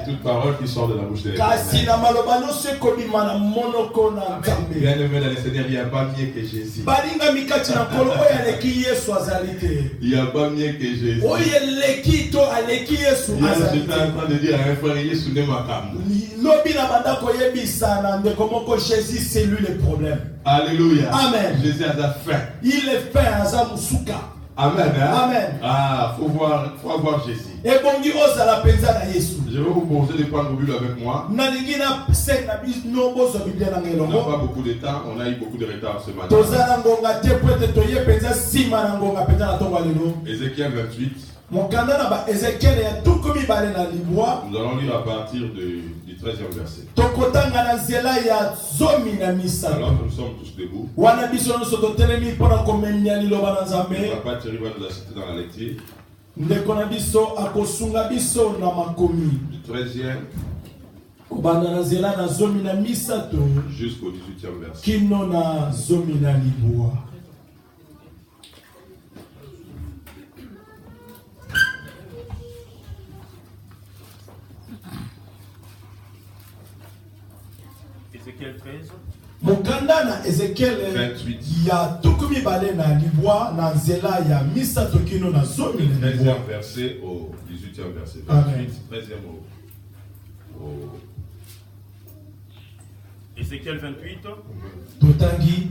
Toute parole qui sort de la bouche de l'Éternel. Bien aimé dans le Seigneur, il n'y a pas mieux que Jésus. Il n'y a pas mieux que Jésus. J'étais en train de dire à un frère, Jésus n'est pas Jésus, c'est lui le problème. Alléluia. Amen. Jésus a faim. Il est faim à Zamusuka. Amen. Hein? Amen. Ah, faut voir Jésus. Et bon Dieu, osa la penza na Yesu. Je vais vous proposer de prendre Bible avec moi. On n'a pas beaucoup de temps, on a eu beaucoup de retard ce matin. Ézéchiel 28. Nous allons lire à partir du 13e verset. Alors nous sommes tous debout. Papa Thierry va nous assister dans la lecture. Du 13e jusqu'au 18e verset. Ézéchiel 13. Mokanda na Ezekiel 28. ya tukumi bale na libwa na nzela ya misato kino na zomi na libwa. 13e verset au 18e verset. 28, 13e au Ézéchiel 28. Totangi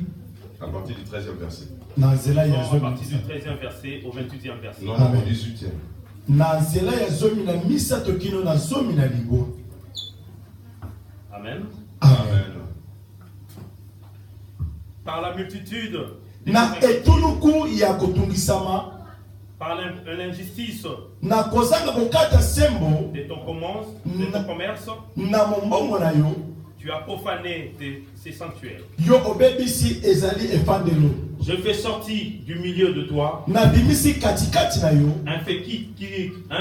à partir du 13e verset. Na nzela ya à zomi. partir du 13e verset au 28e verset. Non, au 18e. Na nzela ya zomi na misato kino na zomi na libwa. Amen. Amen. Par la multitude na etuluku ya kotungisama, par l'injustice na kozanga kokata sembo de ton commerce, na mombongo na yo, tu as profané ces sanctuaires. yo obebisi ezali efandelo. Je fais sortir du milieu de toi na bimisi katikati na yo un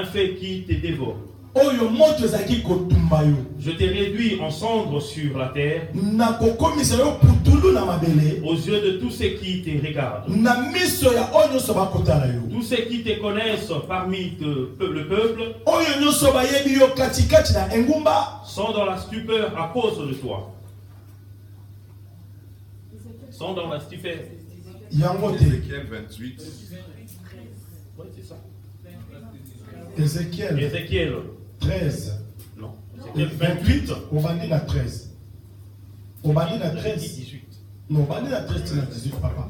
fait qui te dévore. oyo moto ezaki kotumba yo. Je t'ai réduit en cendres sur la terre na kokomisa yo putulu na mabele aux yeux de tous ceux qui te regardent. na miso ya oyo nyonso bakotala yo. Tous ceux qui te connaissent parmi le peuple oyo nyonso bayebi yo katikati na engumba sont dans la stupeur à cause de toi. Sont dans la stupeur. yango te. Ézéchiel 28. Oui, c'est ça. Ézéchiel Ézéchiel 13. Non. Ézéchiel 28. obandi na 13. obandi na 13. 18. non obandi na 13 na 18 papa.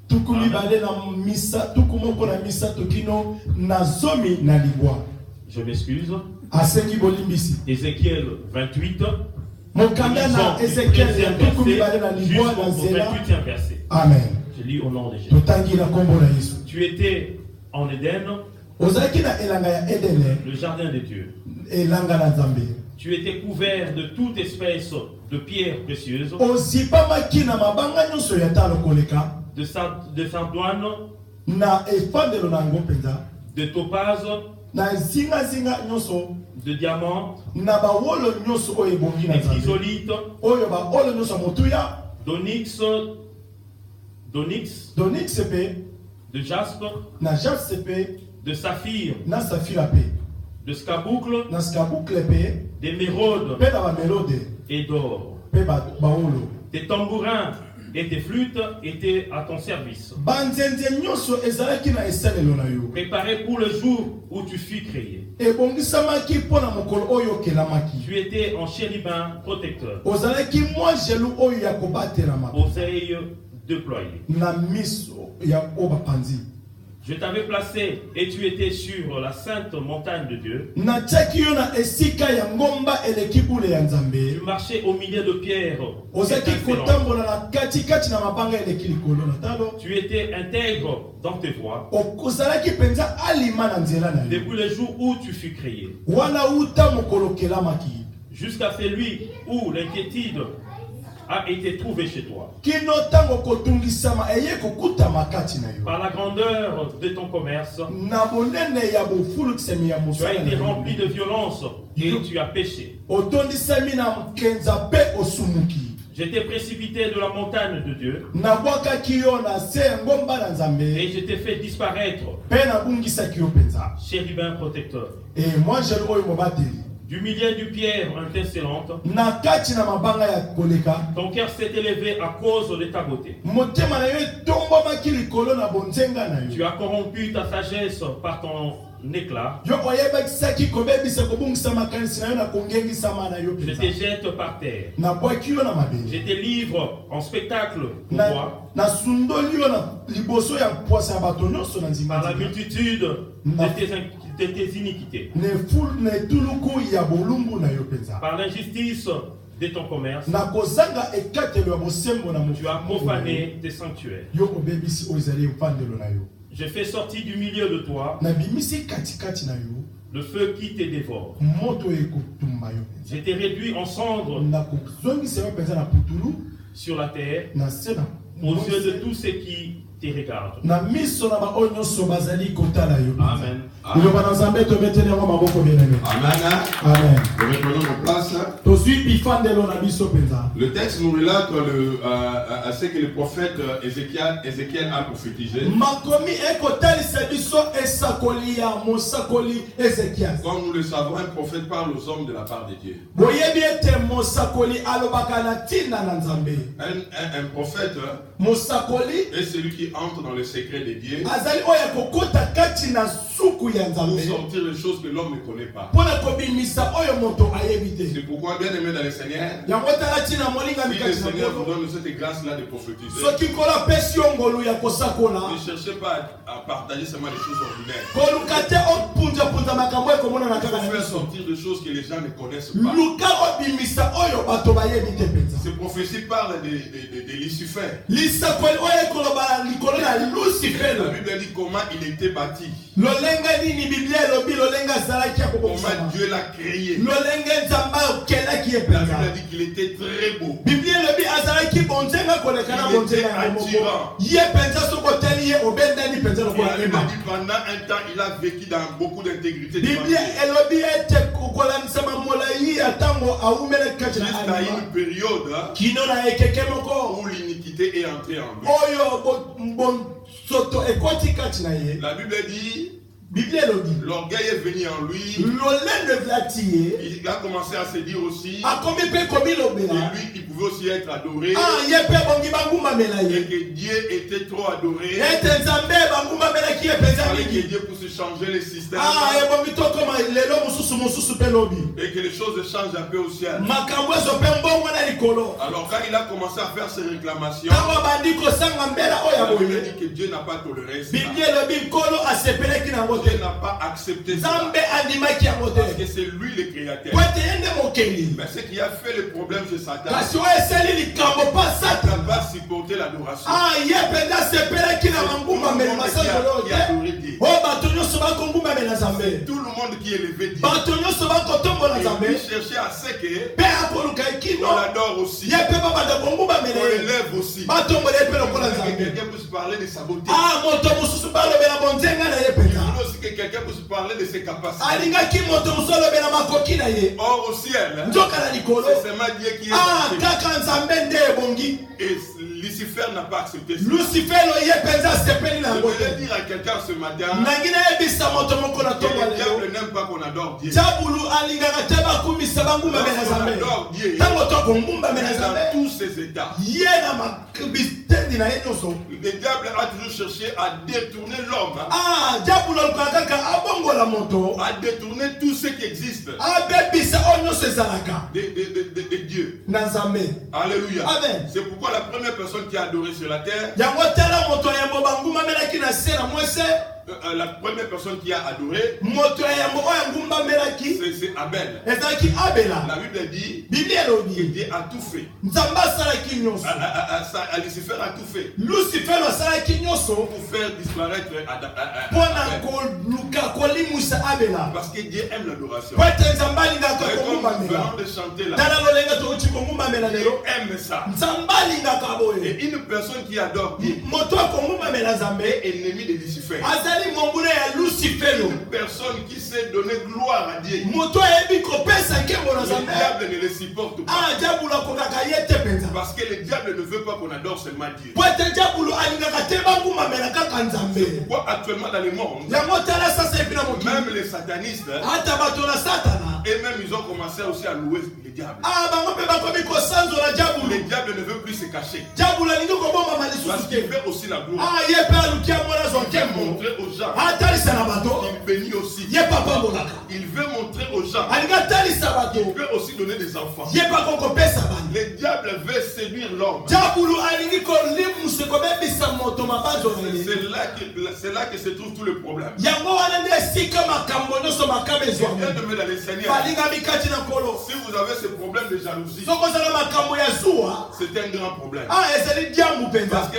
tukumi bale na misa tukumoko na misa tokino na zomi na libwa. Je m'excuse. asengi bolimbisi. Ézéchiel 28. mokanda na Ézéchiel ya tukumi bale na libwa na nzela. 28e verset. Amen. Je lis au nom de Jésus. totangi na kombo na Yesu. Tu étais en Éden, ozalaki na elanga ya Edene, le jardin de Dieu. elanga na Nzambe. Tu étais couvert de toute espèce de pierres précieuses, ozipamaki na mabanga nyonso ya talo koleka de sardoine, na efandelo na yango mpenza, de topaz, na zingazinga nyonso, de diamant, na bawolo nyonso oyo ebongi na de Nzambe, chrysolite, oyo baolo nyonso ya motuya, d'onyx, d'onyx pe, de jaspe, na jaspe pe, de saphir, na safira pe, de scarboucle, na skabukle pe, d'émeraude pe na bamelode et d'or. pe baolo. Tes tambourins et tes flûtes étaient à ton service, banzenze nyonso ezalaki na esalelo na yo, préparés pour le jour où tu fus créé. ebongisamaki mpo na mokolo oyo okelamaki. Tu étais en chérubin protecteur, ozalaki mwa jelu oyo ya kobatelama aux ailes déployées. na miso ya oyo bapanzi. Je t'avais placé et tu étais sur la sainte montagne de Dieu. natiaki yo na esika ya ngomba eleki bule ya Tu Nzambe. marchais au milieu de pierres ozalaki étincelantes. kotambola na katikati na mabanga eleki likolo na talo. Tu étais intègre dans tes voies ozalaki mpenza alima na nzela na yo depuis le jour où tu fus créé, wana uta mokolo okelamaki jusqu'à celui où l'inquiétude a été trouvée chez toi. kino ntango kotungisama eye kokutama kati na yo Par la grandeur de ton commerce, na bonene ya bofulukisami ya tu as mosala été na yo. rempli de violence et tu as péché. otondisami na mkenza pe osumuki. J'étais précipité de la montagne de Dieu nabwakaki yo na se ya ngomba na Nzambe et je t'ai fait disparaître, mpe nabungisaki yo mpenza. chérubin protecteur. Et moi je oyo mobateli Du milieu du pierre intercellente, na kati na mabanga ya koleka ton cœur s'est élevé à cause de ta beauté. motema na yo etombamaki likolo na bonzenga na Tu yo. as corrompu ta sagesse par ton éclat. Yo oyebakisaki kobebisa kobungisa makanisi na yo na kongengisama na yo Je mpenza. te jette par terre. Nabwaki yo na mabele Je te livre en spectacle pour na, toi na sundoli yo na liboso ya mpwasa ya bato nyonso na par la nzima multitude de tes iniquités, ne ful na etuluku ya bolumbu na yo mpenza. par l'injustice de ton commerce. Na kozanga ekatelo ya bosembo na Tu as profané tes sanctuaires. yo obebisi oyo ezali efandelo na yo. Je fais sortir du milieu de toi nabimisi katikati na yo le feu qui te dévore. moto ekotumba yo mpenza. Je t'ai réduit en cendres nakozongisa yo mpenza na putulu sur la terre na se na aux yeux de tous ceux qui te regardent. na miso na baoyo nyonso bazali kotala yo mpenza. Amen. liloba na Nzambe tobeteli yango maboko bien-aimé. Amen. Amen. Nous reprenons nos places. tozwi bifandelo na biso mpenza. Le texte nous relate à ce que le prophète Ézéchiel a prophétisé. makomi ekotalisa biso esakoli ya mosakoli Ezekias. Comme nous le savons, un prophète parle aux hommes de la part de Dieu. boyebi ete mosakoli alobaka na ntina na Nzambe. Un prophète mosakoli est celui qui entre dans le secret de Dieu azali oyo akokota kati na suku ya pour Nzambe sortir les choses que l'homme ne connaît pas. mpona kobimisa oyo moto ayebi te. C'est pourquoi, bien aimé dans le Seigneur, yango tala ntina molingami si le kati na Seigneur vous nkolo donne cette grâce-là de prophétiser, soki nkolo apesi yo ngolu ya kosakola ne cherchez pas à partager seulement des choses ordinaires. koluka te opunzapunza makambo ekomonana Il kaka faut na faire biso. sortir des choses que les gens ne connaissent pas. luka obimisa oyo bato bayebi te mpenza. Ces prophéties parlent de Lucifer. lisakoli oyo ekoloba na likolo ya La lusifelo Bible dit comment il était bâti, lolenge nini biblia elobi lolenge azalaki ya comment kobokisama Dieu l'a créé. lolenge nzambe okelaki ye La Bible mpenza. dit qu'il était très beau. biblia elobi azalaki bonzenga koleka na Il était bonzenga yango moko attirant. ye mpenza soki oteli ye obendani mpenza Et lokola la Bible ema. dit pendant un temps, il a vécu dans beaucoup d'intégrité devant Dieu. biblia elobi ete kokolanisama molai ya ntango awumelaki kati na Jusqu'à alima une période kino na ekeke moko où l'iniquité est entrée en lui. oyo bonsoto ekoti kati na ye. La Bible dit, biblia elobi l'orgueil est venu en lui. lolendo evilati ye Il a commencé à se dire aussi, akomi mpe et kobilobela lui, il pouvait aussi être adoré. ye mpe bongi bangumbamela Et ye que Dieu était trop adoré. ete nzambe bangumbambelaki ye Il mpenza fallait que mingi Dieu puisse changer les systèmes. ebongi tokoma lelo mosusu mpe lobi Et que les choses changent un peu au ciel. makambo ezo mpe mbongo na likolo. Alors quand il a commencé à faire ses réclamations, ntango abandi kosanga mbela oyo la Bible boye dit que Dieu n'a pas toléré ça. biblia elobi nkolo asepelaki nango Dieu te n'a pas accepté ça. nzambe andimaki yango Parce te que c'est lui le créateur. po ete ye nde mokeli. Mais ce qui a fait le problème chez Satan, kasi oyo esali likambo pa il n'a satan pas supporté l'adoration. ye mpenza asepelaki na bangumbamela masanzolo oyo Qui te a adoré Dieu. oyo bato nyonso bakongumbamela nzambe Tout le monde qui élevait Dieu. bato nyonso bakotombola Et nzambe lui cherchait à ce que mpe akoluka ekino on l'adore aussi. ye mpe babanda kongumbamela On ye l'élève aussi. batombola ye mpe lokola Que nzambe quelqu'un puisse parler de sa beauté. moto mosusu balobela bonzenga na ye Il mpenza voulait aussi que quelqu'un puisse parler de ses capacités. alingaki moto mosusu alobela makoki na ye Or au ciel, nzoka na likolo c'est seulement Dieu qui est parti. kaka nzambe nde ebongi. Et Lucifer n'a pas accepté ça. lucifelo ye mpenza asepeli Je nango voulais te dire à quelqu'un ce matin nangi nayebisa moto moko na que ntongo le lelo diable n'aime pas qu'on adore Dieu. diabulu alingaka te bakumisa bangumbamela Lorsqu'on nzambe adore Dieu, ntango tokongumbamela dans nzambe tous ses états, ye na bitendi na ye nyonso le diable a toujours cherché à détourner l'homme, diabulu alukaka kaka abongola moto à détourner tout ce qui existe abebisa oyo nyonso ezalaka de Dieu. na nzambe. Alléluia. Amen. C'est pourquoi la première personne qui a adoré sur la terre, yango tala moto ya yambo bangumamelaki na se na mwese la première personne qui a adoré, moto ya yambo oyo angumbamelaki c'est Abel. ezalaki abela. La Bible dit biblia que elobi Dieu a tout fait. nzambe asalaki nyonso À Lucifer a tout fait lucifelo asalaki nyonso pour faire disparaître mpona Abel. koluka kolimwisa abela Parce que Dieu aime l'adoration. po ete nzambe alingaka Et comme nous kongumbamela. venons de chanter là, tala lolenge touti kongumbamela Dieu lelo aime ça. nzambe alingaka boye Et une personne qui adore Dieu moto akongumbamela nzambe est ennemi de Lucifer. azali ezali monguna ya Lucifer. Une personne qui sait donner gloire à Dieu. Moto ebi kopesa nkembo na Le Nzambe. diable ne le supporte pas. Ah, diabulu akokaka ye te penza. Parce que le diable ne veut pas qu'on adore seulement Dieu. Pote diabulu alingaka te banguma mela kaka Nzambe. Pourquoi actuellement dans le monde, Yango tala sasa epi na mokili. même les satanistes, Ata bato na Satana. et même ils ont commencé aussi à louer le diable. Ah, bango pe bakomi kosanzola Le diabulu. diable ne veut plus se cacher. Diabulu alingi kobomba Parce malisusu qu'il te. veut aussi la gloire. Ah, ye pe alukia mwana zwa Il veut nkembo. montrer aux gens Atalisa na bato. qu'il bénit aussi. Ye papa mbolaka. Il veut montrer aux gens Alinga talisa bato. qu'il peut aussi donner des enfants. Ye pa kokopesa bana. Le diable veut séduire l'homme. Diabulu alingi kolimuse kobebisa moto mabanzo na ye. C'est là que se trouve tout le problème. Yango wana nde esika makambo nyonso makabe ezwa. Bien de dans les Seigneurs. Balinga mikati na kolo. Si vous avez ce problème de jalousie, Soko zala makambo ya zuwa. c'est un grand problème. Ah, ezali diambu penza. Parce que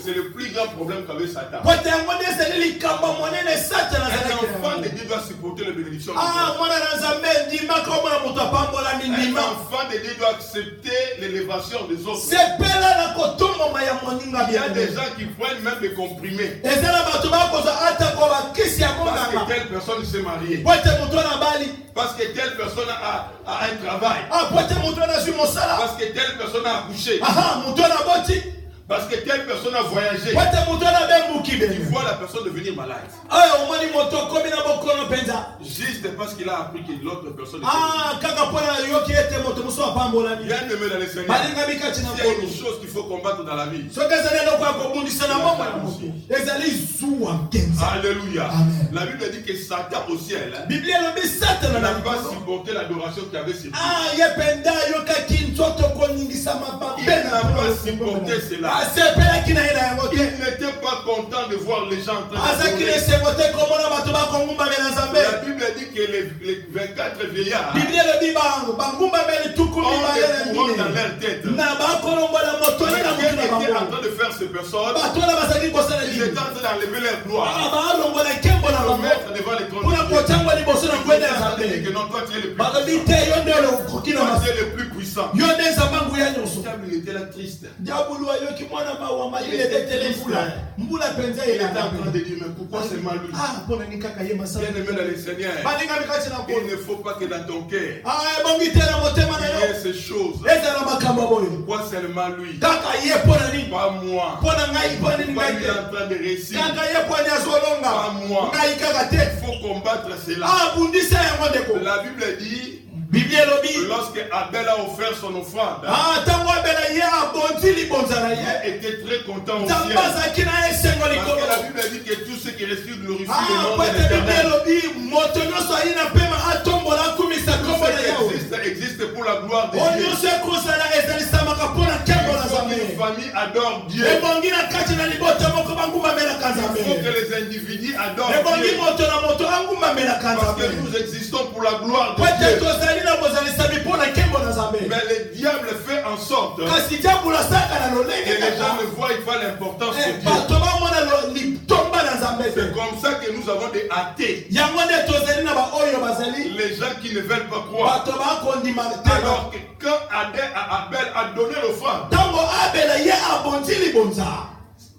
c'est le plus grand problème qu'avait Satan. Pote yango nde ezali likambo monene Satana Un azalaki na enfant yango. de Dieu doit supporter les bénédictions de Ah, Dieu. mwana na Nzambe ndimaka omona moto apambola Un mindima. enfant de Dieu doit accepter l'élévation des autres. sepela na kotomoma ya moninga Il y a bien. des gens qui prennent même des comprimés ezala bato bakozwa ata ko bakisi ya parce que monganga. telle personne s'est mariée, Pote moto na bali. parce que telle personne a un travail, Ah, pote moto nazwi mosala. parce que telle personne a accouché, Aha, moto na boti. parce que telle personne a voyagé. Pote moto na bemuki Tu bene. vois la personne devenir malade. Oyo omoni moto komi na bokono penza. Juste parce qu'il a appris que l'autre personne était Ah, kaka pona yoki ete moto moso apambolani. bien aimé dans les Seigneurs. Balinga mikati na S'il y a kolo. une chose qu'il faut combattre dans la vie. soki ezali eloko ya kobundisa na bomoi ya moto ezali zuwa nkenza. Alléluia. Amen. La Bible dit que Satan au ciel Biblia elobi Satana na n'a pas likolo. supporté l'adoration qu'il avait sur lui. Ah, ye penda ayokaki nzoto koningisa mababe Il n'a na pas supporté cela. asepelaki na ye na yango Il te. n'était pas content de voir les gens en train de azaki na pleurer. esengo te komona bato bakongumbamela La nzambe. Bible dit que les 24 vieillards Biblia elobi bangumbameli tuku ont mibale des na couronnes dans mine leur tête. na bakolongola motoni Mais na Dieu motu na était en bango. train de faire ces personnes. bato wana bazalaki kosala Ils nini? étaient en train d'enlever leur gloire. balongola nkembo na Pour bango mettre devant les trônes mpona de Dieu. kotangwa liboso na kwenda ya Ils ont dit nzambe. que non, toi tu es le plus balobi puissant. te yo nde okoki na Toi masa tu es le plus puissant. yo nde nzambe nguya nyonso. Le diable, il était là triste. diabulu ayoki mwana mawa malile tetele mbula mbula penza Il était en train elanga. de dire, mais pourquoi seulement lui? Ah, mpona nini kaka ye masala. Bien aimé dans les Seigneurs, baninga mikati na il kolo. ne faut pas que dans ton cœur, Ah, ebongi te na motema na il y yo ait ces choses. ezala makambo boyo Pourquoi seulement lui? kaka ye mpona nini? Pas moi. mpona ngai mpona nini Pourquoi ngai lui est te en train de réussir? kaka ye mpona azolonga Pas moi. ngai kaka te. Il faut combattre cela. Ah, bundisa yango ndeko. La Bible dit, Biblia elobi lorsque Abel a offert son offrande, ah, ntango abela ye abondi libonza na ye il était très content au nzambe ciel. azalaki na ye esengo Parce que likolo. la Bible dit que tout ce qui respire glorifie Ah, le nom de pote Biblia l'Éternel. elobi moto nyonso ayi na pema atombola akumisa Tout kombo ce na qui yawe. existe pour la gloire de oyo Dieu. nyonso ekosala ezalisamaka mpona nkembo na Il faut nzambe. qu'une famille adore Dieu. ebongi na kati na libota moko bangumamelaka Il faut que nzambe. les individus adorent ebongi Dieu. moto na moto angumamelaka Parce que nzambe. nous existons pour la gloire de pote Dieu. tozali na bozalisami mpona nkembo na nzambe. Mais le diable fait en sorte kasi diabulu asaka na que lolenge les gens kaka. ne voient pas l'importance de Dieu. bato bamona litomba na nzambe C'est te. comme ça que nous avons des athées. yango nde tozali na baoyo bazali Les gens qui ne veulent pas croire. bato bakondima te. Alors que quand Abel a donné l'offrande, ntango abela ye abondi libonza.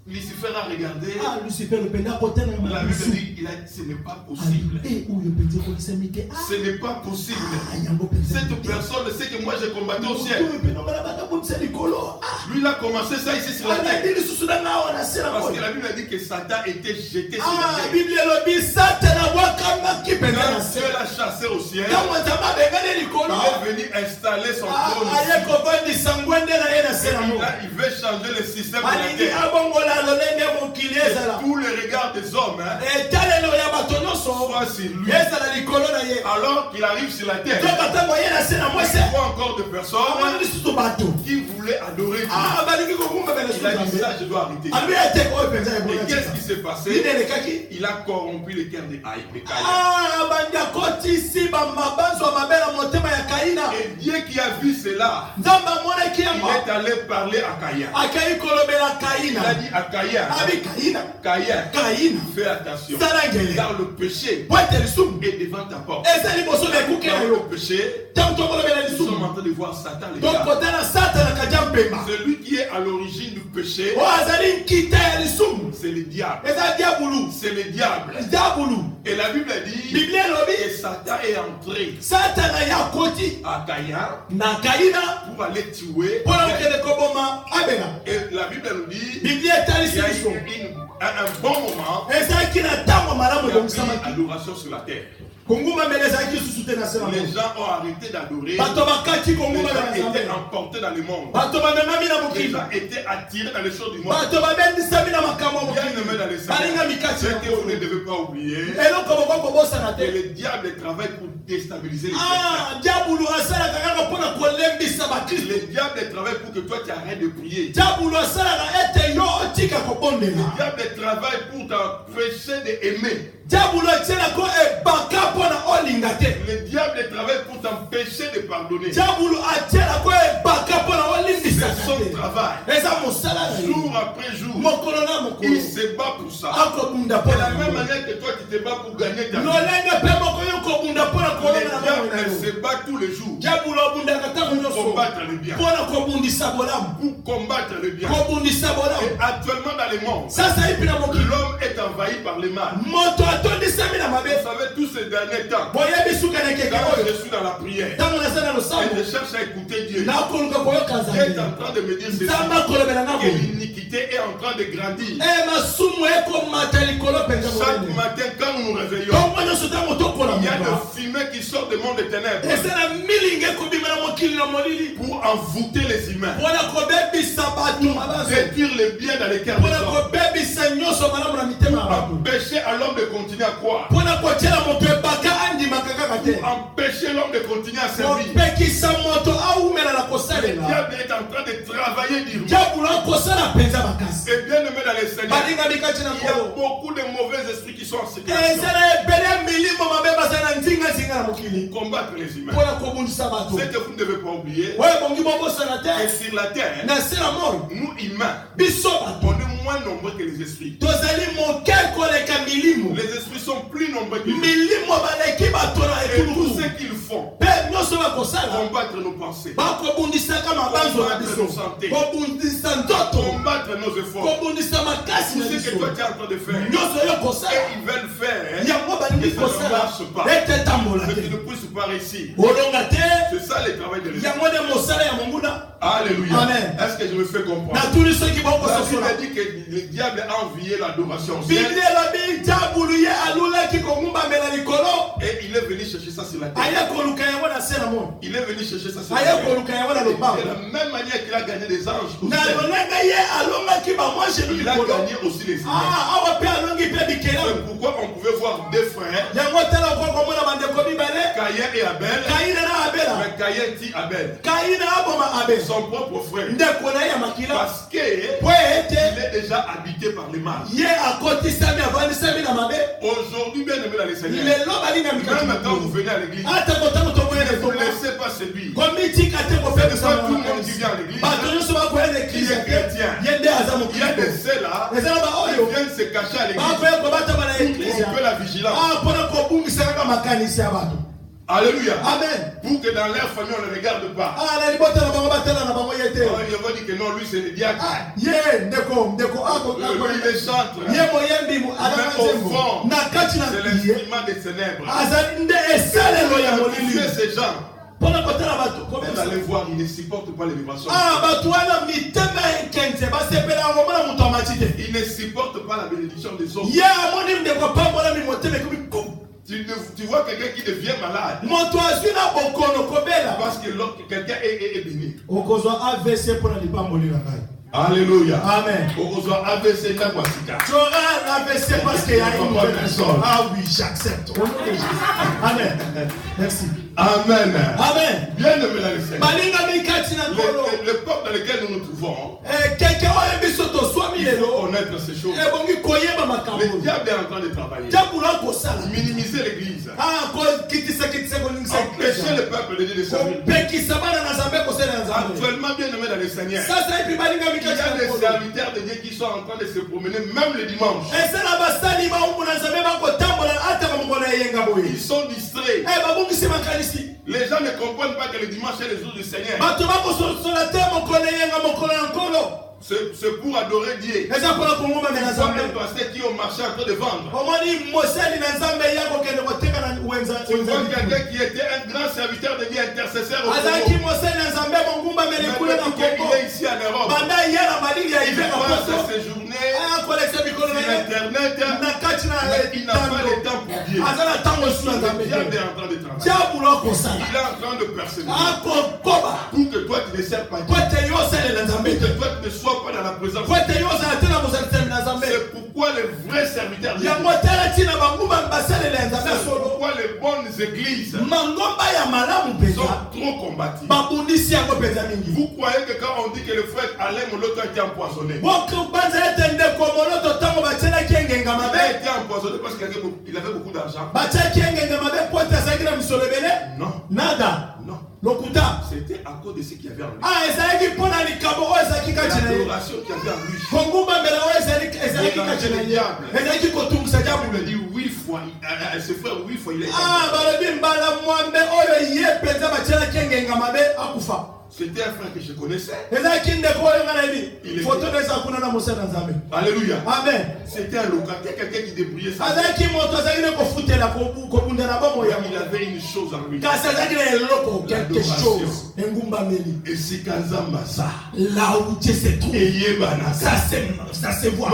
Lucifer a regardé. Ah, Lucifer openda kotala na La Bible malusu. dit, ce n'est pas possible. oyo penza ekokisami te. Ce n'est pas possible. yango penza Cette personne sait que moi j'ai combattu au ciel. oyo pena bana bakabundisa likolo. Lui, il a commencé ça ici sur la terre. anandi lisusu na nga awa na se na Parce que moyo. la Bible a dit que Satan était jeté sur Ah, la terre. biblia elobi satana bwakamaki penza na Quand se. Dieu l'a chassé au ciel, ntango nzambe abengani likolo. il est venu installer son trône aye ici. kovandisa ngwende na ye na se na moyo. Là, il veut changer le système de la alingi terre. abongola lolenge mokili ezala. Tous les regards des hommes etalelo ya bato nyonso soient sur lui. ezala likolo na ye. Alors qu'il arrive sur la terre, toka ntango ye na se na il mwese. voit encore des personnes amoni lisusu bato. qui voulaient adorer Dieu. Ah, balingi kokumbamela Il a dit lisusu ça, nzambe. je dois arrêter. abi ete oyo penza Et ebonga qu'est-ce tika. qui s'est passé? nini elekaki. Il a corrompu le cœur de Caïn. Ah, bandi akotisi bamabanzo ya mabe na motema ya kaina. Et Dieu qui a vu cela, nzambe amonaki il yango est allé parler à Caïn. akei kolobela Il a kaina. dit à Caïn, abi kaina Caïn, fais attention. sala ngele Car le péché po ete lisumu est devant ta porte. eza liboso na ekuke na Car yo. le péché, ntango tokolobela son lisumu sommes en train de voir Satan, les donc gars. kotala Satan kaja mpema Celui qui est à l'origine du péché, o azali nkita ya lisumu c'est le diable. eza diabulu C'est le diable. diabulu Et la Bible dit Bible elobi que Satan est entré Satan ya koti à Caïn na Kaina pour aller tuer. mpona kokende koboma Abela. Et la Bible nous dit Bible qu'il y etalisi a biso eu un bon moment ezalaki na ntango malamu il y a eu ebongisamaki adoration sur la terre. konguma mele ezalaki lisusu te na se na Les moko gens ont arrêté d'adorer. bato bakati Les konguma gens na nzambe étaient emportés dans le monde. bato bamemami na Les mokili gens étaient attirés dans les choses du monde. bato babendisami na makambo ya Bien aimé dans les mokili balinga mikati ce na que vous ne kolo devez pas oublier, eloko boko kobosana que te le diable travaille pour déstabiliser les chrétiens. diabulu asalaka kaka mpona kolembisa bakristo Le diable travaille pour que toi tu arrêtes de prier. diabulu asalaka ete yo otika Le kobondela diable travaille pour t'empêcher d'aimer. diabulu atielako ebaka mpona olinga te Le diable travaille pour t'empêcher de pardonner. diabulu atielako ebaka mpona olimbisa C'est son travail. eza mosala na ye Jour après jour, mokolo na mokolo il se bat pour ça. akobunda De mpona la même yango. manière que toi tu te bats pour gagner ta vie. lolenge mpe moko yo kobunda mpona kolona Le na bango na diable yo se bat tous les jours diabulu obundaka ntango pour nyonso combattre le bien. mpona kobundisa bolamu Pour combattre le bien. kobundisa Et bolamu actuellement dans le monde, sasa ipi na mokili l'homme est envahi par le mal. moto atondisami na Vous mabe savez, tous ces derniers temps, boyebi suka na keke quand oyo je suis dans la prière ntango naza na et losambo je cherche à écouter Dieu, nakoluka koyoka Dieu est nzambe en train de me dire ceci, nzambe akolobela nga que boye l'iniquité est en train de grandir. masumu ekomata likolo mpenza Chaque monene matin, quand nous nous réveillons, ntongo nyonso ntango tokola il y a moto de fumée qui sort du monde des ténèbres eza na milinga ekobima na mokili na molili pour envoûter les humains, mpona kobebisa bato mabanzo détruire le bien dans les cœurs des mpona hommes, kobebisa nyonso malamu na mitema ya bato empêcher à l'homme de continuer à croire, mpona kotiela moto ebaka andimaka kaka te empêcher l'homme de continuer à servir. kopekisa moto awumela na Le kosalela diable est en train de travailler durement. diabulu akosala mpenza makasi Et bien aimé dans les Seigneurs, balingami kati na il y a kolo beaucoup de mauvais esprits qui sont en circulation eza na ebele milimo mabe baza na nzingazinga na mokili pour combattre les humains. mpona kobundisa bato Ce que vous ne devez pas oublier, oyo ebongi bobosana et te sur la terre, na se na moi nous humains, biso bato on est moins nombreux que les esprits. tozali moke koleka milimo Les esprits sont plus nombreux que nous. milimo baleki bato na Et tout etuluku ce qu'ils font, mpe nyonso bakosala combattre nos pensées, bakobundisaka mabanzo na biso kobundisa nzoto combattre nos efforts, kobundisa makasi tout na ce que biso toi tu es en train de faire. nyonso yo Et kosala ils veulent faire yango balingi que ça ne kosala marche pas. ete etambola Mais te tu ne puisses pas réussir. olonga te C'est ça le travail de l'esprit. yango nde mosala ya monguna Alléluia. Amen. Est-ce que je me fais comprendre? natuli soki La bokososola Bible dit que le diable a envié l'adoration au biblia ciel elobi diabulu ye alulaki kogumbamela likolo et il est venu chercher ça sur la terre. aye koluka yango na se na moi Il est venu chercher ça sur la aye terre. koluka yango na Et de lobango la même manière qu'il a gagné des anges au na ciel, lolenge ye alongaki bamwashelu il a likolo gagné aussi les humains. awa mpe alongi mpe bikelamu C'est pourquoi on pouvait voir deux frères, yango tala okokomona bandeko mibale Caïn et Abel. kaina na abela Mais Caïn dit Abel, kaina aboma abel son propre frère, ndeko na ye ya makila parce qu'il po ete est déjà habité par les mal. ye akotisami avandisami na mabe Aujourd'hui, bien aimé dans les Seigneurs, lelo balingami kati même quand na vous venez à l'église, ata kotango tokoyele ne vous toka laissez pas séduire. komitika te C'est kopekisa pas tout le monde qui vient à l'église. bato nyonso bakoyela eklise te ye nde aza Il y a mokili de ceux-là eza na qui baoyo viennent se cacher à l'église bakoya kobatama na pour eklise tromper la vigilance. mpona kobungisa kaka makanisi ya bato Alléluia. amen Pour que dans leur famille, on ne regarde pas. na libota na bango batala na bango ye te Il va dire que non, lui c'est le diacre. ye ndeko Lui il est chantre. ye moyembi alanga Mais au nzembo fond, na kati na c'est ye l'instrument des ténèbres. azali nde esalelo ya molili Tuez ces gens. mpona kotala bato Vous kobebisa allez voir, ils ne supportent pas l'élévation. bato wana mitema ekenze basepela yango mona moto amati te Ils ne supportent pas la bénédiction des autres. ye amoni ndeko apambolami motema ekomi kum Tu vois quelqu'un qui devient malade moto azwi na bokono kobela parce que quelqu'un est béni. okozwa avc mpona lipamboli na ngai Alléluia. amen Okozwa ABC na kwasika. tora avc parce que ya Papa, personne. ah oui j'accepte au nom de Jésus amen merci Amen. amen Bien aimé dans le Seigneur. balingami kati na nkolo Le peuple dans lequel nous nous trouvons, keke oyo biso toswami il faut lelo connaître ces choses. ebongi koyeba makambo Le diable est en train de travailler. diabula kosala Minimiser l'église. kokitisa kolingisa Empêcher le peuple de Dieu de servir. kopekisa bana na nzambe kosala na nzambe Actuellement, bien aimé dans le Seigneur, sasa epi balingami il y kati a na des nkolo serviteurs de Dieu qui sont en train de se promener même le dimanche. eza na basali baumbuna nzambe bakotambola ata bamokolo eyenga boye Ils sont distraits. babungisi makanisi Les gens gens ne comprennent pas que le dimanche est le jour du Seigneur. C'est pour adorer Dieu. Il faut même passer qui ont marché en train de vendre. Tu vois quelqu'un qui était un grand serviteur de Dieu, intercesseur au Congo. Il est ici en Europe. Il passe ses journées sur Internet, mais il n'a pas le temps pour Dieu. Le diable est en train de travailler. Il est en train de persévérer. Pour que toi tu ne sers pas Dieu. Pour que toi tu ne sois pas dans la présence. C'est pourquoi les vrais serviteurs de Dieu, c'est pourquoi les bonnes églises sont trop combattues. Vous croyez que quand on dit que le frère Alain Moloto a été empoisonné, il a été empoisonné parce qu'il avait beaucoup d'argent? Non. Nada. Non. Lokuta. C'était à cause de ce qu'il y avait en lui. L'adoration qu'il y avait en lui. Il a dit 8 fois. Ce frère 8 fois il est. C'était un frère que je connaissais. Alléluia. Amen. C'était un locataire, quelqu'un qui débrouillait ça. Il avait une chose en lui. Quelque chose. Et c'est Kazamba ça. Là où Dieu se trouve. Ça se voit.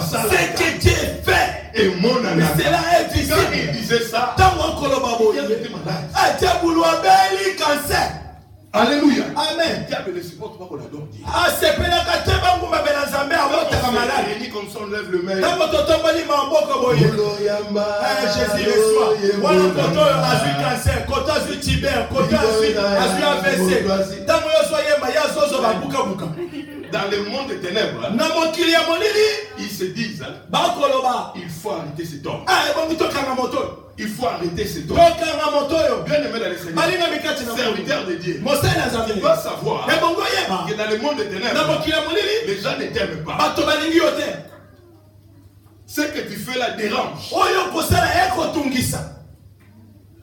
Ce que Dieu fait. Et mon ami. Cela est visible. Quand il disait ça, il était malade. Alléluia. Amen. Diable ne supporte pas qu'on adore Dieu. Il dit comme ça, on lève le main. Jésus le soir. Dans le monde des ténèbres, ils se disent, il faut arrêter cet homme. Il faut arrêter cet homme. Bien aimé dans le Seigneur, serviteur de Dieu, tu dois savoir que dans le monde des ténèbres, les gens ne t'aiment pas. Ce que tu fais là dérange.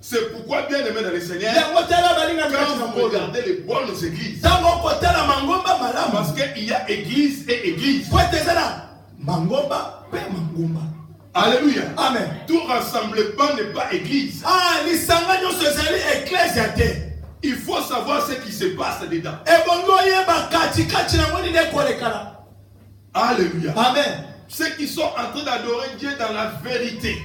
C'est pourquoi, bien aimé dans le Seigneur, quand vous regardez les bonnes églises, parce qu'il y a église et église. Alléluia. Amen. Tout rassemblement n'est pas église. Il faut savoir ce qui se passe dedans. Alléluia. Amen. Ceux qui sont en train d'adorer Dieu dans la vérité.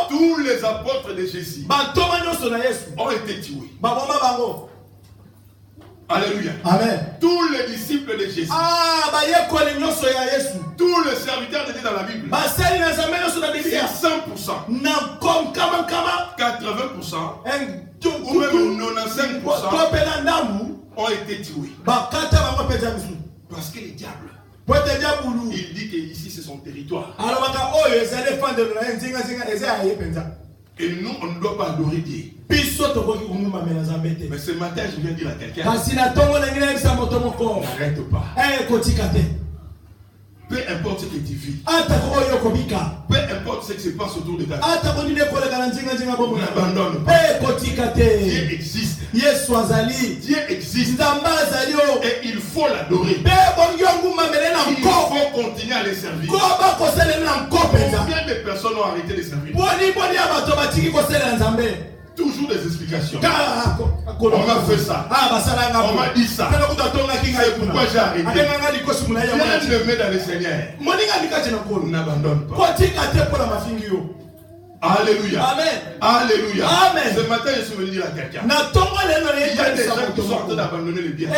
Tous les apôtres de Jésus ont été tués. Alléluia. Amen. Tous les disciples de Jésus. Tous les serviteurs de Dieu dans la Bible. C'est 100%. 80%. Ou même 95% ont été tués. Parce que le diable, il dit que ici c'est son territoire. Et nous, on ne doit pas adorer Dieu. Mais ce matin, je viens dire à quelqu'un, n'arrête pas. Peu importe ce que tu vis, peu importe ce qui se passe autour de ta vie, n'abandonne pas. Dieu existe. Dieu existe. Et il faut l'adorer. Il faut continuer à les servir. Combien de personnes ont arrêté de servir? Toujours des explications. On m'a fait ça. On m'a dit ça. C'est pourquoi j'ai arrêté. Bien aimé dans le Seigneur, n'abandonne pas. Alléluia. Amen. Alléluia. Amen. Ce matin, je suis venu dire à quelqu'un, il y a des gens qui sont en train d'abandonner le bien.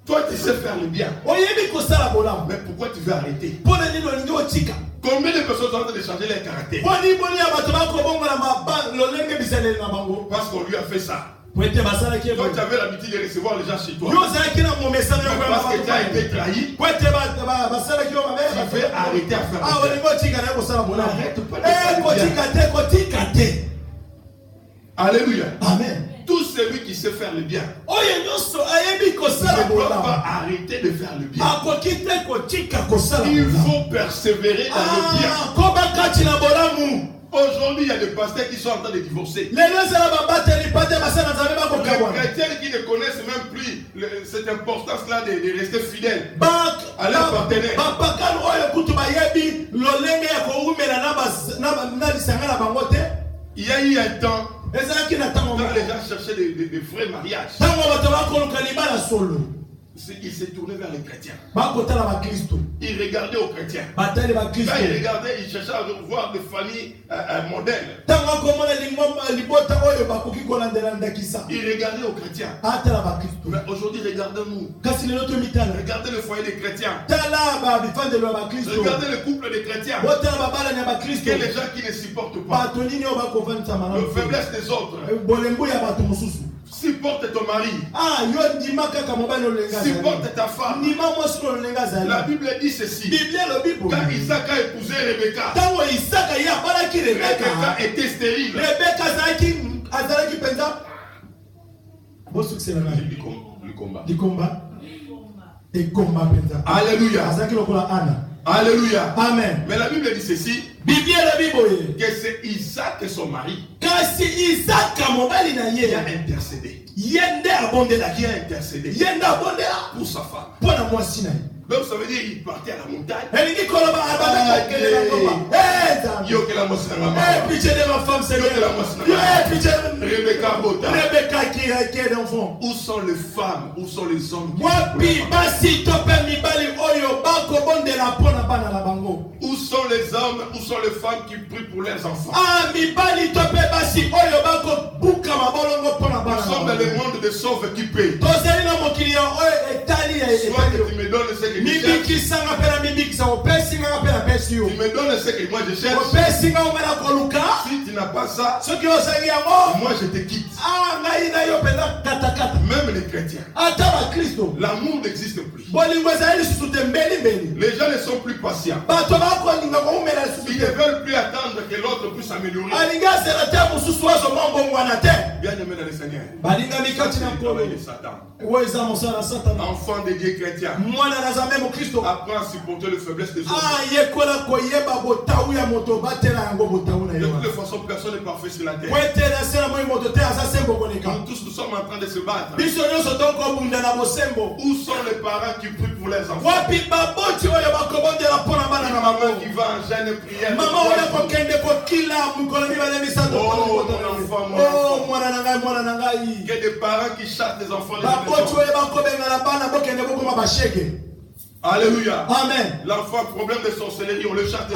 Toi, tu sais faire le bien. Mais pourquoi tu veux arrêter? Combien de personnes sont en train de changer leur caractère? Parce qu'on lui a fait ça. Toi, tu avais l'habitude de recevoir les gens chez toi. Parce que tu as été trahi, tu fais arrêter à faire le bien. Arrête pas de faire le bien. Alléluia. Amen. Tout celui qui sait faire le bien ne doit pas arrêter de faire le bien. Il faut persévérer dans le bien. Aujourd'hui, il y a des pasteurs qui sont en train de divorcer. Les chrétiens qui ne connaissent même plus cette importance-là de rester fidèles à leur partenaire. Il y a eu un temps quand les gens cherchaient des vrais mariages. Il s'est tourné vers les chrétiens. Il regardait aux chrétiens. Quand il regardait, il cherchait à voir des familles modèles. Il regardait aux chrétiens. Mais aujourd'hui, regardez-nous. Regardez le foyer des chrétiens. Regardez le couple des chrétiens. Que les gens qui ne supportent pas la faiblesse des autres. Supporte ton mari. Supporte ta femme. La Bible dit ceci. Quand Isaac a épousé Rebecca, Rebecca était stérile. Du combat. Alléluia. Alléluia. Amen. Mais la Bible dit ceci. Que c'est Isaac et son mari qui a intercédé. Qui a intercédé pour sa femme. Donc ça veut dire qu'il partait à la montagne. Où sont les femmes? Où sont les hommes? Où sont les hommes? Où sont les femmes qui prient pour leurs enfants? Nous sommes dans le monde des sauves équipés. Soit que tu me donnes ce que tu me donnes ce que moi je cherche. Si tu n'as pas ça, moi je te quitte. Même les chrétiens, l'amour n'existe plus. Les gens ne sont plus patients. Ils ne veulent plus attendre que l'autre puisse s'améliorer. Bien aimé dans le Seigneur, enfant de Dieu chrétien, apprends à supporter les faiblesses des autres. De toute façon, personne n'est parfait sur la terre. Tous nous sommes en train de se battre. Où sont les parents qui prient pour les enfants? Maman qui va en jeûne et prière. Que des parents qui chassent des enfants. Alléluia. Amen. L'enfant problème de sorcellerie, on le chasse.